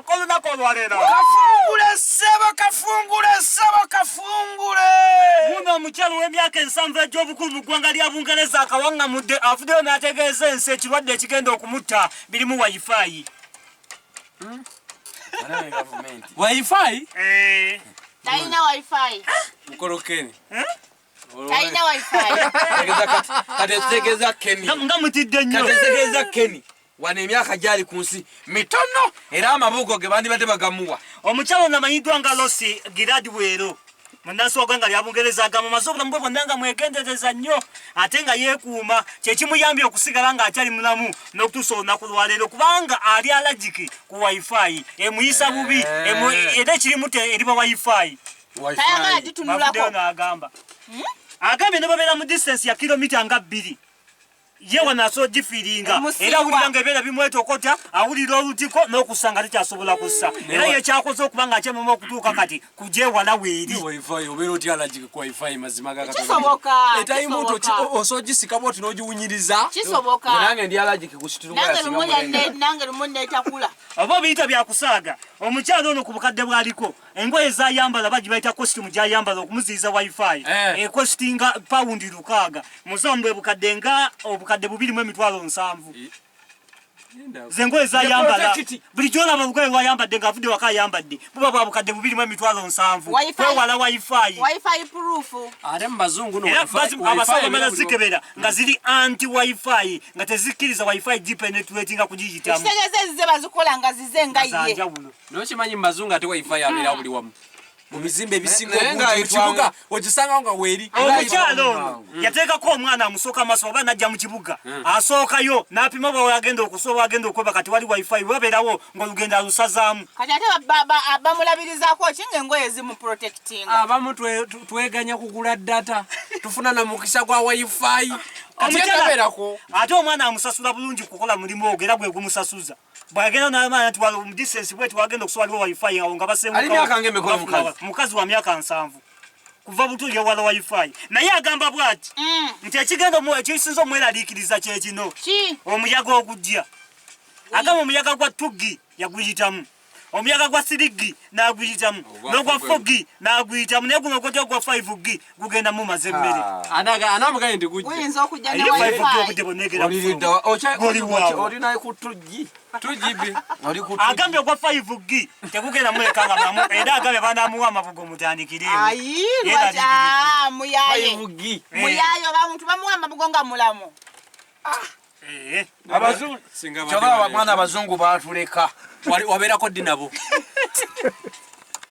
koluna kolwalera. Kafungule. Muno omukyalo w'emyaka 7 egy'obukulu mu ggwanga lya Bungereza akawaŋŋamudde avuddeyo n'ategeeza ensi ekirwadde ekigenda okumutta birimu wifi. Wifi? Talina wifi. Mukorokeni. Talina wifi. Tegeza Kenny. Nga mutidde nnyo. Tegeza Kenny. Wane emyaka gyali ku nsi mitono era amabugo ge bandibadde bagamuwa. Omukyalo namanyiddwa nga Losi Giradwero. Munansi w'eggwanga lya Bungereza agamba amaze obulamu bwe bwonna nga mwegendereza nnyo ate nga yeekuuma kye kimuyambye okusigala ng'akyali mulamu n'okutuusa olunaku lwaleero kubanga ali alagiki ku wifi emuyisa bubi era ekirimu eriba wifi. Tayagala gitunulako. N'agamba agambye ne babeera mu distance ya kilomita nga 2 yewe naso gifiringa era awulira ng'ebeera bimwetokota awulira olutiko n'okusanga tekyasobola kussa era yekyakoze okuba nga akyemuma okutuuka kati kugyewala weeri. Wifi obeera otya alagiki ku wifi mazima gaga kisoboka etayimuto osogisika bwoti n'ogiwunyiriza kisoboka nange ndi alagiki kusitulwa nange lumu netakula oba obiyita byakusaaga omukyalo ono ku bukadde bwaliko engoye zayambala bagibayita costume gyayambala okumuziyiza wifi ekostinga paundi 600 muzamu bwe bukadde nga obukadde 2,700 zengoye zayambala buli gyolaba olugoye lwayambadde ng'avudde waka ayambadde buba bwa bukadde 2,700 kwewala wifi proof ate mu bazungu abasawo bamala zikebera nga ziri anti wifi nga tezikkiriza wifi gipenetratinga kugiyitamu kitegeeza ezize bazikola nga zize nga ye nokimanyi mu bazungu ate wifi abeera buli wamu mu bizimbe ebisinga obungi mu kibuga ogisanga nga weeri. Omukyalo ono yateekako omwana amusooka maaso oba najja mu kibuga asookayo n'apima bwe agenda okusoba agenda okweba kati wali wifi wabeerawo ng'olugendo alusazaamu kati ate bamulabirizaako ki ng'engoye zimu protecting abamu tweganya kugula data tufuna na mukisa gwa wifi ate omwana amusasula bulungi kukola mulimu ogwo era gwe gumusasuza bwagenda n'amaana nti wali mu distance bwe tiwagenda okuswaliwo wifi awo nga basenguka mukazi wa myaka 7 kuva buto yawala wifi naye agamba bw'ati nti ekisinza omweraliikiriza kye kino omuyaga ogujja agamba omuyaga gwa tuggi yaguyitamu omuyaga gwa sirigi n'aguyitamu n'ogwa fogi n'aguyitamu naye guno ogwotya gwa 5G gugenda mu maze emmere anamuganye nti gujja oyinza okujja ne wifi ogudde bonegera olinayo ku tuggi agambye ogwa 5G tegugenda mulekanga mulamu era agambye banamuwa amabugo mutandikireewo muyaye oba muntu bamuwa amabugo nga mulamu abazungu mwana abazungu baatuleka wabeerako ddi nabo